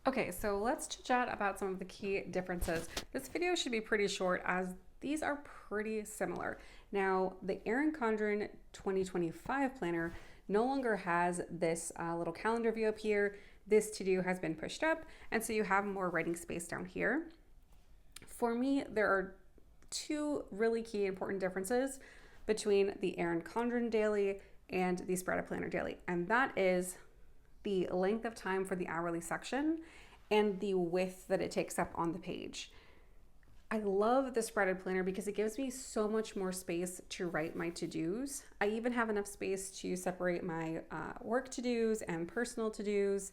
Okay, so let's chat about some of the key differences. This video should be pretty short as these are pretty similar. Now, the Erin Condren 2025 planner no longer has this little calendar view up here. This to-do has been pushed up, and so you have more writing space down here. For me, there are two really key important differences between the Erin Condren Daily and the Spread a Planner Daily, and that is the length of time for the hourly section and the width that it takes up on the page. I love the spreaded planner because it gives me so much more space to write my to-dos. I even have enough space to separate my work to-dos and personal to-dos.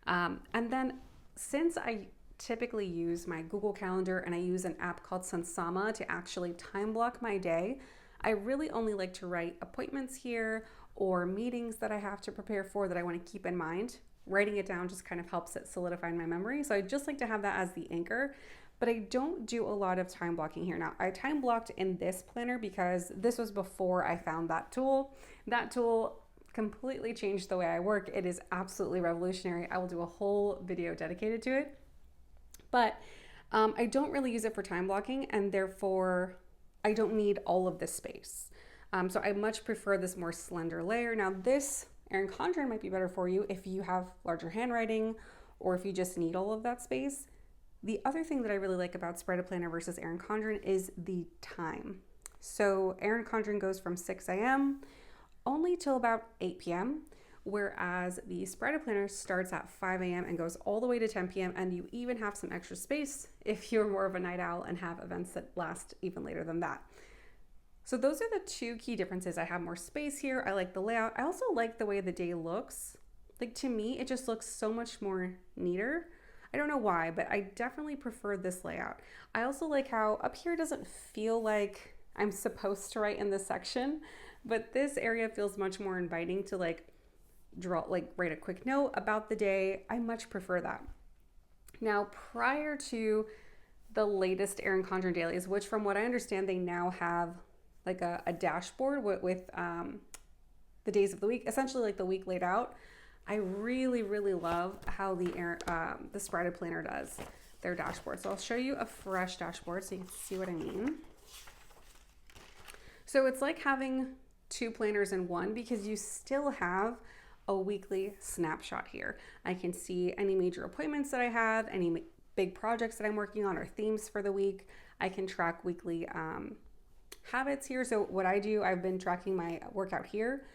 And then since I typically use my Google Calendar and I use an app called Sunsama to actually time block my day, I really only like to write appointments here or meetings that I have to prepare for that I want to keep in mind. Writing it down just kind of helps it solidify in my memory. So I just like to have that as the anchor, but I don't do a lot of time blocking here. Now, I time blocked in this planner because this was before I found that tool. That tool completely changed the way I work. It is absolutely revolutionary. I will do a whole video dedicated to it, but I don't really use it for time blocking, and therefore I don't need all of this space. So I much prefer this more slender layer. Now this Erin Condren might be better for you if you have larger handwriting or if you just need all of that space. The other thing that I really like about Spread a Planner versus Erin Condren is the time. So Erin Condren goes from 6 a.m. only till about 8 p.m., whereas the Spread a Planner starts at 5 a.m. and goes all the way to 10 p.m. And you even have some extra space if you're more of a night owl and have events that last even later than that. So those are the two key differences. I have more space here. I like the layout. I also like the way the day looks. Like, to me, it just looks so much more neater. I don't know why, but I definitely prefer this layout. I also like how up here doesn't feel like I'm supposed to write in this section, but this area feels much more inviting to write a quick note about the day. I much prefer that. Now, prior to the latest Erin Condren dailies, which from what I understand, they now have like a dashboard with the days of the week, essentially like the week laid out. I really, really love how the Spread a Planner does their dashboard. So I'll show you a fresh dashboard so you can see what I mean. So it's like having two planners in one because you still have a weekly snapshot here. I can see any major appointments that I have, any big projects that I'm working on or themes for the week. I can track weekly habits here. So what I do, I've been tracking my workout here.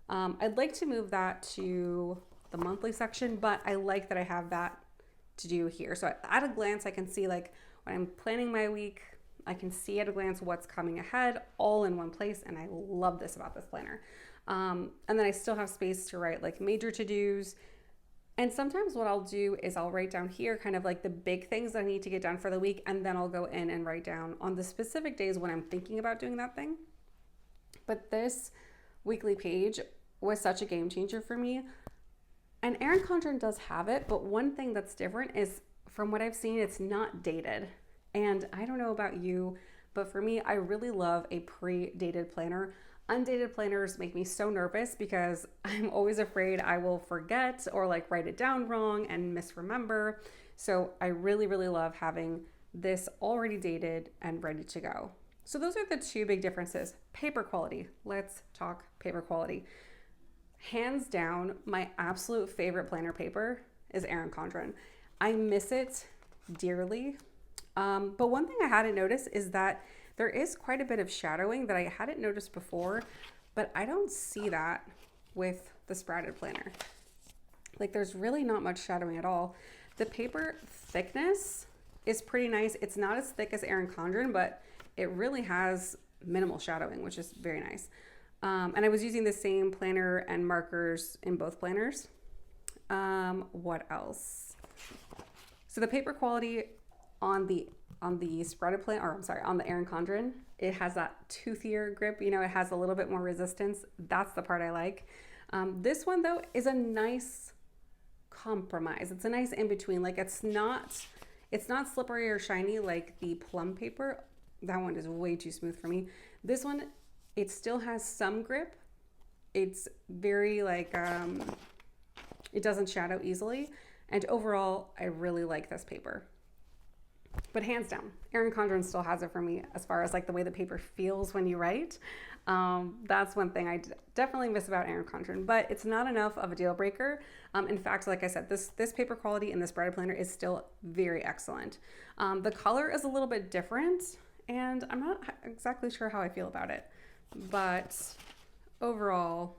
I'd like to move that to the monthly section, but I like that I have that to do here. So at a glance, I can see like when I'm planning my week, I can see at a glance what's coming ahead all in one place. And I love this about this planner. And then I still have space to write like major to-dos. And sometimes what I'll do is I'll write down here kind of like the big things that I need to get done for the week, and then I'll go in and write down on the specific days when I'm thinking about doing that thing. But this weekly page was such a game changer for me. And Erin Condren does have it, but one thing that's different is from what I've seen, it's not dated. And I don't know about you, but for me, I really love a pre-dated planner. Undated planners make me so nervous because I'm always afraid I will forget or like write it down wrong and misremember. So I really, really love having this already dated and ready to go. So those are the two big differences. Paper quality. Let's talk paper quality. Hands down, my absolute favorite planner paper is Erin Condren. I miss it dearly. But one thing I hadn't noticed is that there is quite a bit of shadowing that I hadn't noticed before, but I don't see that with the Sprouted planner. Like, there's really not much shadowing at all. The paper thickness is pretty nice. It's not as thick as Erin Condren, but it really has minimal shadowing, which is very nice. And I was using the same planner and markers in both planners. What else? So the paper quality on the Spreaded planner, or I'm sorry, on the Erin Condren, it has that toothier grip. You know, it has a little bit more resistance. That's the part I like. This one though is a nice compromise. It's a nice in between. Like, it's not slippery or shiny like the plum paper. That one is way too smooth for me. This one, it still has some grip. It's very like, it doesn't shadow easily. And overall, I really like this paper. But hands down, Erin Condren still has it for me as far as like the way the paper feels when you write. That's one thing I definitely miss about Erin Condren, but it's not enough of a deal breaker. In fact, like I said, this paper quality in this spreader planner is still very excellent. The color is a little bit different, and I'm not exactly sure how I feel about it, but overall,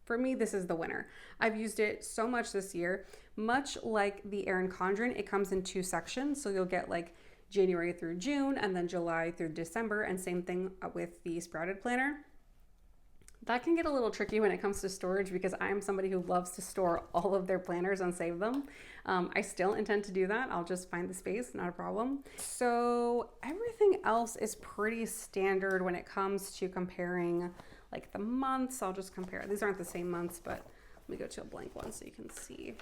for me, this is the winner. I've used it so much this year. Much like the Erin Condren, it comes in 2 sections. So you'll get like January through June and then July through December, and same thing with the Sprouted planner. That can get a little tricky when it comes to storage because I'm somebody who loves to store all of their planners and save them. I still intend to do that. I'll just find the space, not a problem. So everything else is pretty standard when it comes to comparing like the months. I'll just compare. These aren't the same months, but let me go to a blank one so you can see.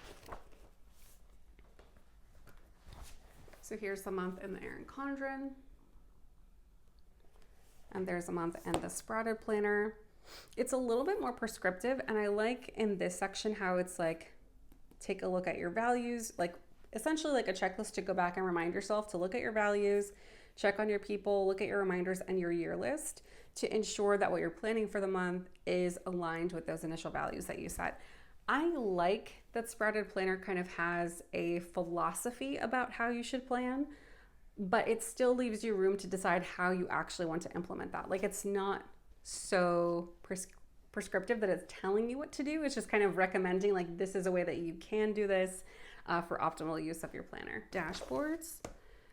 So here's the month in the Erin Condren. And there's a month in the Sprouted planner. It's a little bit more prescriptive, and I like in this section how it's like, take a look at your values, like essentially like a checklist to go back and remind yourself to look at your values, check on your people, look at your reminders and your year list to ensure that what you're planning for the month is aligned with those initial values that you set. I like that Sprouted planner kind of has a philosophy about how you should plan, but it still leaves you room to decide how you actually want to implement that. Like, it's not so prescriptive that it's telling you what to do. It's just kind of recommending like, this is a way that you can do this for optimal use of your planner. Dashboards.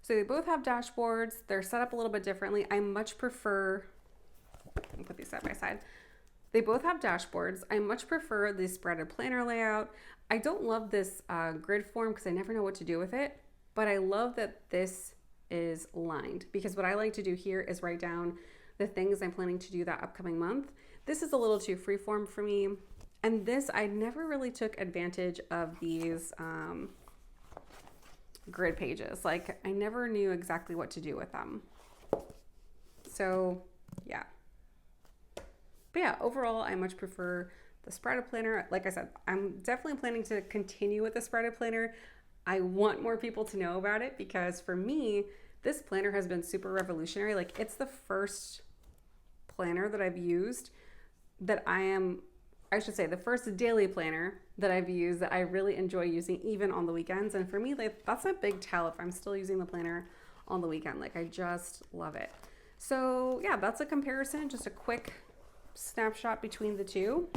So they both have dashboards. They're set up a little bit differently. I much prefer, I'll put these side by side. They both have dashboards. I much prefer the Sprouted planner layout. I don't love this grid form because I never know what to do with it, but I love that this is lined, because what I like to do here is write down the things I'm planning to do that upcoming month. This is a little too freeform for me. And this, I never really took advantage of these grid pages. Like, I never knew exactly what to do with them. So yeah. But yeah, overall, I much prefer the Sprouted planner. Like I said, I'm definitely planning to continue with the Sprouted planner. I want more people to know about it because for me, this planner has been super revolutionary. Like, it's the first planner that I've used that the first daily planner that I've used that I really enjoy using even on the weekends. And for me, like, that's a big tell if I'm still using the planner on the weekend. Like, I just love it. So yeah, that's a comparison, just a quick snapshot between the two.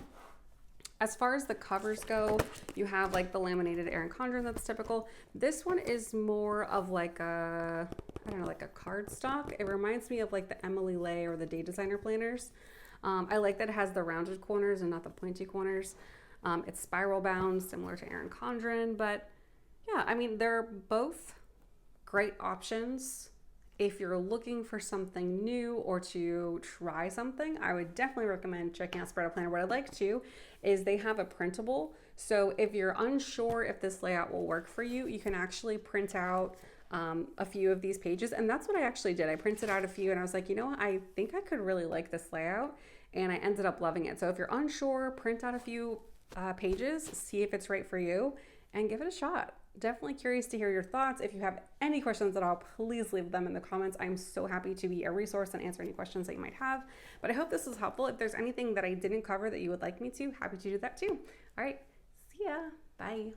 As far as the covers go, you have like the laminated Erin Condren that's typical. This one is more of like a, I don't know, like a cardstock. It reminds me of like the Emily Lay or the Day Designer planners. I like that it has the rounded corners and not the pointy corners. It's spiral bound, similar to Erin Condren, but yeah, I mean, they're both great options. If you're looking for something new or to try something, I would definitely recommend checking out Sprouted planner. What I like too is they have a printable. So if you're unsure if this layout will work for you, you can actually print out a few of these pages. And that's what I actually did. I printed out a few and I was like, you know what? I think I could really like this layout. And I ended up loving it. So if you're unsure, print out a few pages, see if it's right for you, and give it a shot. Definitely curious to hear your thoughts. If you have any questions at all, please leave them in the comments. I'm so happy to be a resource and answer any questions that you might have. But I hope this was helpful. If there's anything that I didn't cover that you would like me to, happy to do that too. All right, see ya. Bye.